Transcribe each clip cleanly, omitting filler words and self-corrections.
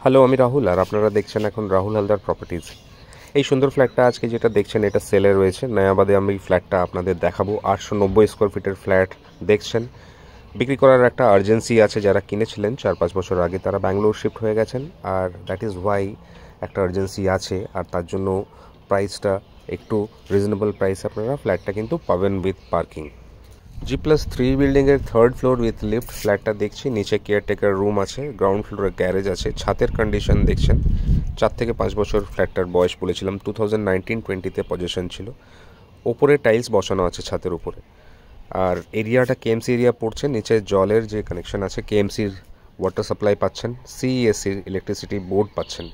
Hello, আমি রাহুল আর আপনারা দেখছেন এখন রাহুল হালদার প্রপার্টিজ। এই সুন্দর ফ্ল্যাটটা আজকে যেটা দেখছেন এটা সেলে রয়েছে নয়াবাদে। আমি ফ্ল্যাটটা আপনাদের দেখাবো। 890 স্কোয়ার ফিটের ফ্ল্যাট দেখছেন। বিক্রি করার একটা আর্জেন্সি আছে। যারা কিনেছিলেন 4-5 বছর আগে তারা ব্যাঙ্গালোর শিফট হয়ে গেছেন, আর দ্যাট ইজ ওয়াই একটা আর্জেন্সি আছে, আর তার জন্য প্রাইসটা একটু রিজনেবল প্রাইস আপনারা ফ্ল্যাটটা কিন্তু পাবেন উইথ পার্কিং। G+3 বিল্ডিংয়ের 3rd ফ্লোর উইথ লিফট ফ্ল্যাটটা দেখছি। নিচে কেয়ারটেকার রুম আছে, গ্রাউন্ড ফ্লোরে গ্যারেজ আছে। ছাদের কন্ডিশন দেখছেন, 4 থেকে 5 বছর ফ্ল্যাটটার বয়স বলেছিলাম। 2019-20-তে পজিশন ছিল। ওপরে টাইলস বসানো আছে ছাদের উপরে, আর এরিয়াটা কেএমসি এরিয়া পড়ছে। নিচে জলের যে কানেকশন আছে, কেএমসির ওয়াটার সাপ্লাই পাচ্ছেন, সিইএসসির ইলেকট্রিসিটি বোর্ড পাচ্ছেন।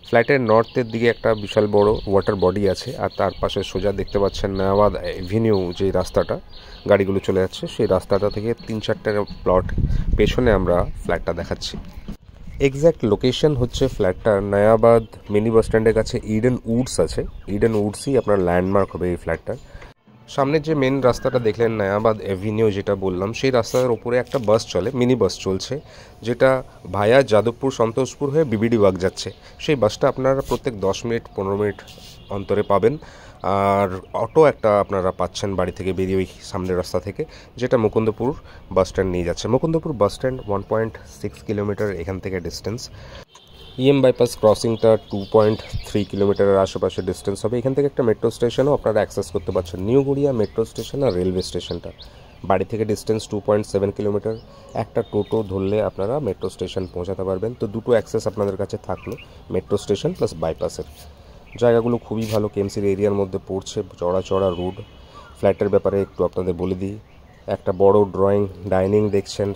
ফ্ল্যাটের নর্থের দিকে একটা বিশাল বড় ওয়াটার বডি আছে, আর তার পাশে সোজা দেখতে পাচ্ছেন নয়াবাদ এভিনিউ, যে রাস্তাটা গাড়িগুলো চলে যাচ্ছে, সেই রাস্তাটা থেকে 3-4টে প্লট পেছনে আমরা ফ্ল্যাটটা দেখাচ্ছি। এক্স্যাক্ট লোকেশন হচ্ছে ফ্ল্যাটটার নয়াবাদ মিনি বাস স্ট্যান্ডের কাছে ইডেন উডস আছে। ইডেন উডসই আপনার ল্যান্ডমার্ক হবে এই ফ্ল্যাটটার। সামনের যে মেন রাস্তাটা দেখলেন নয়াবাদ এভিনিউ যেটা বললাম, সেই রাস্তার উপরে একটা বাস চলে, মিনি বাস চলছে, যেটা ভায়া যাদবপুর সন্তোষপুর হয়ে বিবিডি বাগ যাচ্ছে। সেই বাসটা আপনারা প্রত্যেক 10 মিনিট 15 মিনিট অন্তরে পাবেন। আর অটো একটা আপনারা পাচ্ছেন বাড়ি থেকে বেরিয়ে ওই সামনের রাস্তা থেকে, যেটা মুকুন্দপুর বাস স্ট্যান্ড নিয়ে যাচ্ছে। মুকুন্দপুর বাস স্ট্যান্ড 1.6 কিলোমিটার এখান থেকে ডিস্টেন্স। ইএম বাইপাস ক্রসিংটা 2.3 কিলোমিটারের আশেপাশে ডিস্টেন্স হবে। এখান থেকে একটা মেট্রো স্টেশনও আপনারা অ্যাক্সেস করতে পারছেন, নিউ গড়িয়া মেট্রো স্টেশন আর রেলওয়ে স্টেশনটা। বাড়ি থেকে ডিস্টেন্স 2.7 কিলোমিটার। একটা টোটো ধরলে আপনারা মেট্রো স্টেশন পৌঁছাতে পারবেন। তো দুটো অ্যাক্সেস আপনাদের কাছে থাকলো, মেট্রো স্টেশন প্লাস বাইপাসের। জায়গাগুলো খুবই ভালো, কেএমসির এরিয়ার মধ্যে পড়ছে, চড়া চড়া রোড। ফ্ল্যাটের ব্যাপারে একটু আপনাদের বলে দিই, একটা বড় ড্রয়িং ডাইনিং দেখছেন,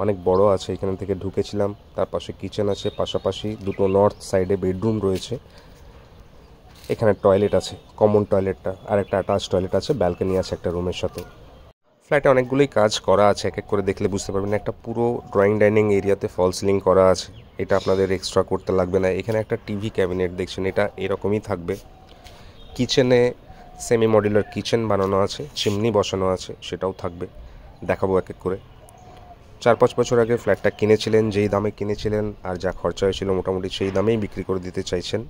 অনেক বড় আছে। এখান থেকে ঢুকেছিলাম, তার পাশে কিচেন আছে, পাশাপাশি দুটো নর্থ সাইডে বেডরুম রয়েছে। এখানে টয়লেট আছে, কমন টয়লেটটা, আর একটা অ্যাটাচ টয়লেট আছে, ব্যালকনি আছে একটা রুমের সাথে। ফ্ল্যাটে অনেকগুলোই কাজ করা আছে, এক এক করে দেখলে বুঝতে পারবেন। একটা পুরো ড্রয়িং ডাইনিং এরিয়াতে ফল সিলিং করা আছে, এটা আপনাদের এক্সট্রা করতে লাগবে না। এখানে একটা টিভি ক্যাবিনেট দেখছেন, এটা এরকমই থাকবে। কিচেনে সেমি মডিউলার কিচেন বানানো আছে, চিমনি বসানো আছে, সেটাও থাকবে, দেখাবো এক এক করে। 4-5 বছর আগে ফ্ল্যাটটা কিনেছিলেন, যেই দামে কিনেছিলেন আর যা খরচা হয়েছিল মোটামুটি সেই দামেই বিক্রি করে দিতে চাইছেন।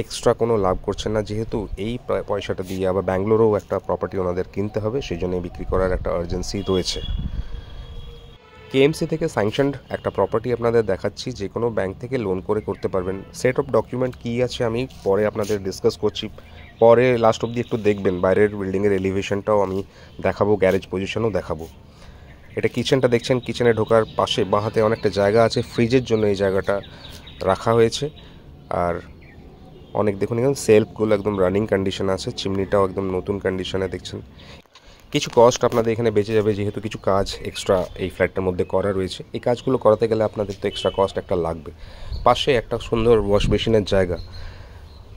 এক্সট্রা কোনো লাভ করছেন না, যেহেতু এই পয়সাটা দিয়ে আবার ব্যাঙ্গালোরেও একটা প্রপার্টি ওনাদের কিনতে হবে, সেই জন্য বিক্রি করার একটা আর্জেন্সি রয়েছে। কেএমসি থেকে স্যাংশনড একটা প্রপার্টি আপনাদের দেখাচ্ছি, যে কোনো ব্যাংক থেকে লোন করে করতে পারবেন। সেট অফ ডকুমেন্ট কী আছে আমি পরে আপনাদের ডিসকাস করছি, পরে লাস্ট অবধি একটু দেখবেন। বাইরের বিল্ডিংয়ের এলিভেশনটাও আমি দেখাবো, গ্যারেজ পজিশনও দেখাবো। এটা কিচেনটা দেখছেন, কিচেনে ঢোকার পাশে বাঁ হাতে অনেকটা জায়গা আছে, ফ্রিজের জন্য এই জায়গাটা রাখা হয়েছে। আর অনেক দেখুন এখানে সেলফগুলো একদম রানিং কন্ডিশন আছে, চিমনিটাও একদম নতুন কন্ডিশনে দেখছেন। কিছু কস্ট আপনাদের এখানে বেঁচে যাবে, যেহেতু কিছু কাজ এক্সট্রা এই ফ্ল্যাটটার মধ্যে করা রয়েছে। এই কাজগুলো করাতে গেলে আপনাদের তো এক্সট্রা কস্ট একটা লাগবে। পাশে একটা সুন্দর ওয়াশ বেসিনের জায়গা,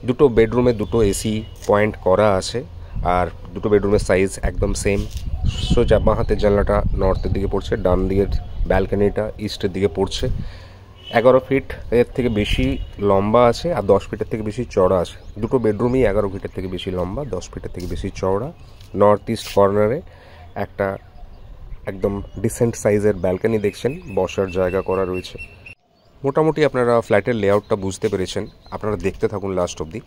দুটো বেডরুমে দুটো এসি পয়েন্ট করা আছে, আর দুটো বেডরুমের সাইজ একদম সেম। সোজা বাঁ হাতের জানলাটা নর্থের দিকে পড়ছে, ডান দিকের ব্যালকনিটা ইস্টের দিকে পড়ছে। 11 ফিট এর থেকে বেশি লম্বা আছে, আর 10 ফিটের থেকে বেশি চওড়া আছে। দুটো বেডরুমই 11 ফিটের থেকে বেশি লম্বা, 10 ফিটের থেকে বেশি চওড়া। নর্থ ইস্ট কর্নারে একটা একদম ডিসেন্ট সাইজের ব্যালকনি দেখছেন, বসার জায়গা করা রয়েছে। মোটামুটি আপনারা ফ্ল্যাটের লেআউটটা বুঝতে পেরেছেন, আপনারা দেখতে থাকুন লাস্ট অবধি।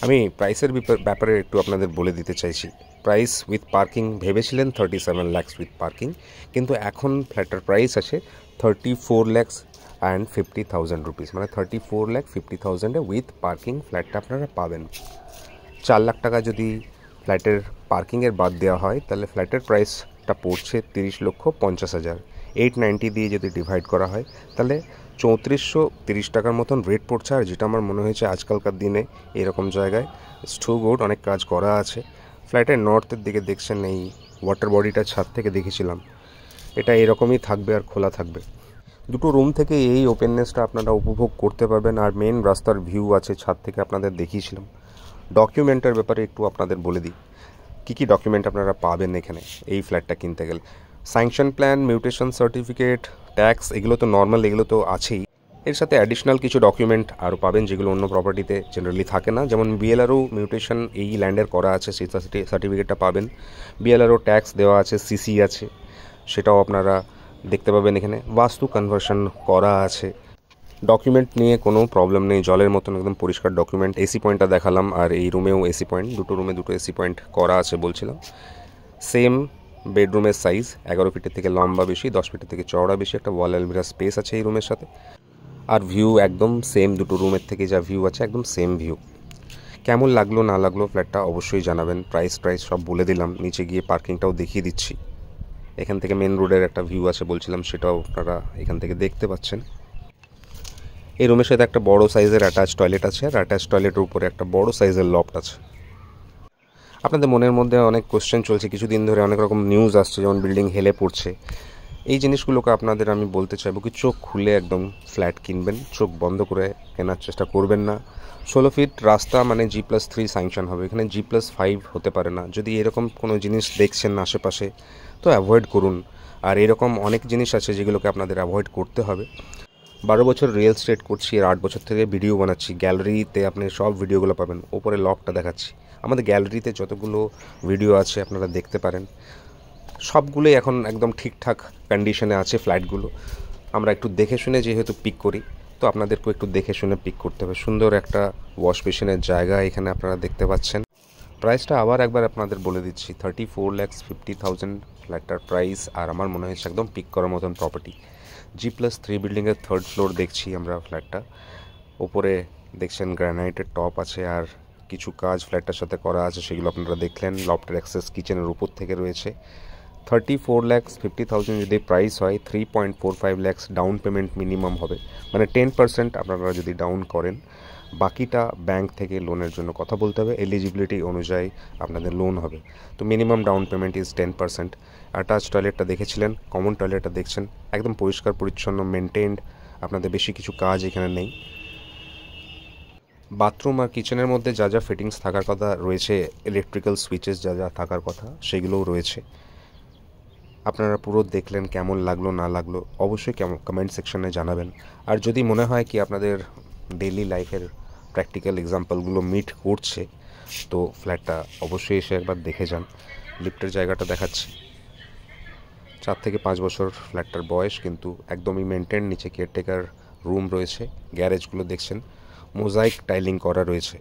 আমি প্রাইসের ব্যাপারে একটু আপনাদের বলে দিতে চাইছি। প্রাইস উইথ পার্কিং ভেবেছিলেন 37 lakhs উইথ পার্কিং, কিন্তু এখন ফ্ল্যাটের প্রাইস আছে 34,50,000 রুপিস, মানে 34,50,000 উইথ পার্কিং ফ্ল্যাটটা আপনারা পাবেন। 4 লাখ টাকা যদি ফ্ল্যাটের পার্কিংয়ের বাদ দেওয়া হয়, তাহলে ফ্ল্যাটের প্রাইসটা পড়ছে 30,50,000। 890 দিয়ে যদি ডিভাইড করা হয়, তাহলে 3430 টাকার মতন রেট পড়ছে। আর যেটা আমার মনে হয়েছে আজকালকার দিনে এরকম জায়গায় টু গুড, অনেক কাজ করা আছে। ফ্ল্যাটের নর্থের দিকে দেখছেন এই ওয়াটার বডিটা ছাদ থেকে দেখেছিলাম, এটা এরকমই থাকবে আর খোলা থাকবে। দুটো রুম থেকে এই ওপেননেসটা আপনারা উপভোগ করতে পারবেন, আর মেন রাস্তার ভিউ আছে ছাদ থেকে, আপনাদের দেখিয়েছিলাম। ডকুমেন্টের ব্যাপারে একটু আপনাদের বলে দিই, কী কী ডকুমেন্ট আপনারা পাবেন এখানে এই ফ্ল্যাটটা কিনতে গেলে। Sanction plan, mutation certificate, tax, এগুলো তো নর্মাল, এগুলো তো আছেই। এর সাথে অ্যাডিশনাল কিছু ডকুমেন্ট আরও পাবেন, যেগুলো অন্য প্রপার্টিতে জেনারেলি থাকে না। যেমন বিএলআরও মিউটেশন এই ল্যান্ডের করা আছে, সেই সার্টিফিকেটটা পাবেন। বিএলআরও ট্যাক্স দেওয়া আছে, সিসি আছে, সেটাও আপনারা দেখতে পাবেন এখানে। বাস্তু কনভার্সন করা আছে, ডকুমেন্ট নিয়ে কোনো প্রবলেম নেই, জলের মতন একদম পরিষ্কার ডকুমেন্ট। এসি পয়েন্টটা দেখালাম, আর এই রুমেও এসি পয়েন্ট, দুটো রুমে দুটো এসি পয়েন্ট করা আছে বলছিলাম। সেম বেডরুমের সাইজ 11 ফিটের থেকে লম্বা বেশি, 10 ফিটের থেকে চওড়া বেশি, একটা ওয়াল আলমিরা স্পেস আছে এই রুমের সাথে। আর ভিউ একদম সেম, দুটো রুমের থেকে যা ভিউ আছে একদম সেম ভিউ। কেমন লাগলো না লাগলো ফ্ল্যাটটা অবশ্যই জানাবেন। প্রাইস সব বলে দিলাম, নিচে গিয়ে পার্কিংটাও দেখিয়ে দিচ্ছি। এখান থেকে মেন রোডের একটা ভিউ আছে বলছিলাম, সেটাও আপনারা এখান থেকে দেখতে পাচ্ছেন। এই রুমের সাথে একটা বড় সাইজের অ্যাটাচ টয়লেট আছে, আর অ্যাটাচ টয়লেটের উপরে একটা বড় সাইজের লফট আছে। আপনাদের মনের মধ্যে অনেক কোশ্চেন চলছে কিছুদিন ধরে, অনেক রকম নিউজ আসছে, যেমন বিল্ডিং হেলে পড়ছে। এই জিনিসগুলোকে আপনাদের আমি বলতে চাইবো কি, চোখ খুলে একদম ফ্ল্যাট কিনবেন, চোখ বন্ধ করে কেনার চেষ্টা করবেন না। 16 ফিট রাস্তা মানে G+3 স্যাংশন হবে, এখানে G+5 হতে পারে না। যদি এরকম কোনো জিনিস দেখছেন আশেপাশে তো অ্যাভয়েড করুন। আর এরকম অনেক জিনিস আছে যেগুলোকে আপনাদের অ্যাভয়েড করতে হবে। 12 বছর রিয়েল এস্টেট করছি, আর 8 বছর থেকে ভিডিও বানাচ্ছি। গ্যালারিতে আপনি সব ভিডিওগুলো পাবেন, ওপরে লকটা দেখাচ্ছি। আমাদের গ্যালারিতে যতগুলো ভিডিও আছে আপনারা দেখতে পারেন, সবগুলোই এখন একদম ঠিকঠাক কন্ডিশনে আছে ফ্ল্যাটগুলো। আমরা একটু দেখে শুনে যেহেতু পিক করি, তো আপনাদেরকেও একটু দেখে শুনে পিক করতে হবে। সুন্দর একটা ওয়াশ বেসিনের জায়গা এখানে আপনারা দেখতে পাচ্ছেন। প্রাইসটা আবার একবার আপনাদের বলে দিচ্ছি, 34,50,000 ফ্ল্যাটটার প্রাইস। আর আমার মনে হচ্ছে একদম পিক করার মতন প্রপার্টি। G+3 বিল্ডিংয়ের 3rd ফ্লোর দেখছি আমরা ফ্ল্যাটটা। ওপরে দেখছেন গ্রানাইটের টপ আছে, আর কিছু কাজ ফ্ল্যাটটার সাথে করা আছে, সেগুলো আপনারা দেখলেন। লফটের অ্যাক্সেস কিচেনের উপর থেকে রয়েছে। 34,50,000 যদি প্রাইস হয়, 3.45 lakhs ডাউন পেমেন্ট মিনিমাম হবে, মানে 10% আপনারা যদি ডাউন করেন, বাকিটা ব্যাংক থেকে লোনের জন্য কথা বলতে হবে। এলিজিবিলিটি অনুযায়ী আপনাদের লোন হবে। তো minimum down payment is 10%। Attach টয়লেটটা দেখেছিলেন, কমন টয়লেটটা দেখছেন, একদম পরিষ্কার পরিচ্ছন্ন মেনটেন্ড, আপনাদের বেশি কিছু কাজ এখানে নেই। বাথরুম আর কিচেনের মধ্যে যা যা ফিটিংস থাকার কথা রয়েছে, ইলেকট্রিক্যাল সুইচেস যা যা থাকার কথা সেগুলোও রয়েছে। আপনারা পুরো দেখলেন, কেমন লাগলো না লাগলো অবশ্যই কমেন্ট সেকশনে জানাবেন। আর যদি মনে হয় কি আপনাদের ডেইলি লাইফের প্র্যাকটিক্যাল এক্সাম্পলগুলো মিট করছে, তো ফ্ল্যাটটা অবশ্যই এসে একবার দেখে যান। লিফটের জায়গাটা দেখাচ্ছি, 4 থেকে 5 বছর ফ্ল্যাটটার বয়স, কিন্তু একদমই মেনটেন। নিচে কেয়ারটেকার রুম রয়েছে। গ্যারেজগুলো দেখছেন মোজাইক টাইলিং করা রয়েছে।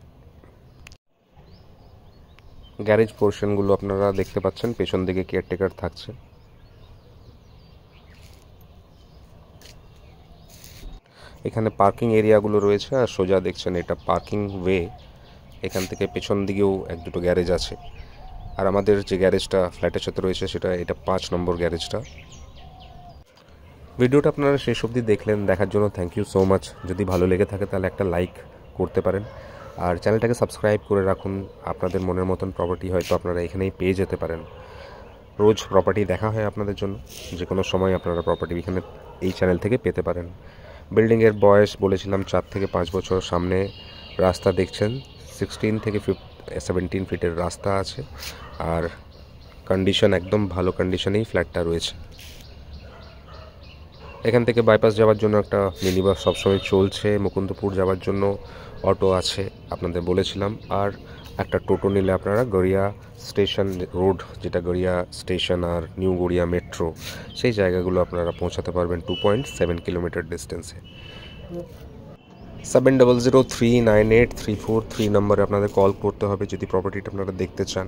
গ্যারেজ পোর্শনগুলো আপনারা দেখতে পাচ্ছেন, পেছন দিকে কেয়ারটেকার থাকছে। এখানে পার্কিং এরিয়াগুলো রয়েছে, আর সোজা দেখছেন এটা পার্কিং ওয়ে। এখান থেকে পেছন দিকেও 1-2টো গ্যারেজ আছে। আর আমাদের যে গ্যারেজটা ফ্ল্যাটের সাথে রয়েছে, এটা 5 নম্বর গ্যারেজটা। ভিডিওটা আপনারা শেষ অবধি দেখলেন, দেখার জন্য থ্যাংক ইউ সো মাচ। যদি ভালো লেগে থাকে তাহলে একটা লাইক করতে পারেন, আর চ্যানেলটাকে সাবস্ক্রাইব করে রাখুন। আপনাদের মনের মতন প্রপার্টি হয়তো আপনারা এখানেই পেয়ে যেতে পারেন। রোজ প্রপার্টি দেখা হয় আপনাদের জন্য, যে কোনো সময় আপনারা প্রপার্টি এখানে এই চ্যানেল থেকে পেতে পারেন। বিল্ডিংয়ের বয়স বলেছিলাম 4 থেকে 5 বছর। সামনে রাস্তা দেখছেন 16 থেকে 17 ফিটের রাস্তা আছে, আর কন্ডিশন একদম ভালো কন্ডিশনেই ফ্ল্যাটটা রয়েছে। এখান থেকে বাইপাস যাওয়ার জন্য একটা মিনি বাস সবসময় চলছে, মুকুন্দপুর যাওয়ার জন্য অটো আছে আপনাদের বলেছিলাম। আর একটা টোটো নিলে আপনারা গড়িয়া স্টেশন রোড, যেটা গড়িয়া স্টেশন আর নিউ গড়িয়া মেট্রো, সেই জায়গাগুলো আপনারা পৌঁছাতে পারবেন 2.7 কিলোমিটার ডিস্টেন্সে। 70039834 নম্বরে আপনাদের কল করতে হবে যদি প্রপার্টিটা আপনারা দেখতে চান।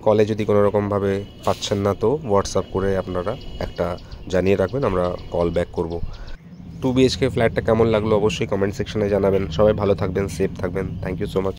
কলে যদি কোনো রকমভাবে পাচ্ছেন না, তো হোয়াটসঅ্যাপ করে আপনারা একটা জানিয়ে রাখবেন, আমরা কল ব্যাক করব। 2 BHK ফ্ল্যাটটা কেমন লাগলো অবশ্যই কমেন্ট সেকশনে জানাবেন। সবাই ভালো থাকবেন, সেফ থাকবেন। Thank you so much.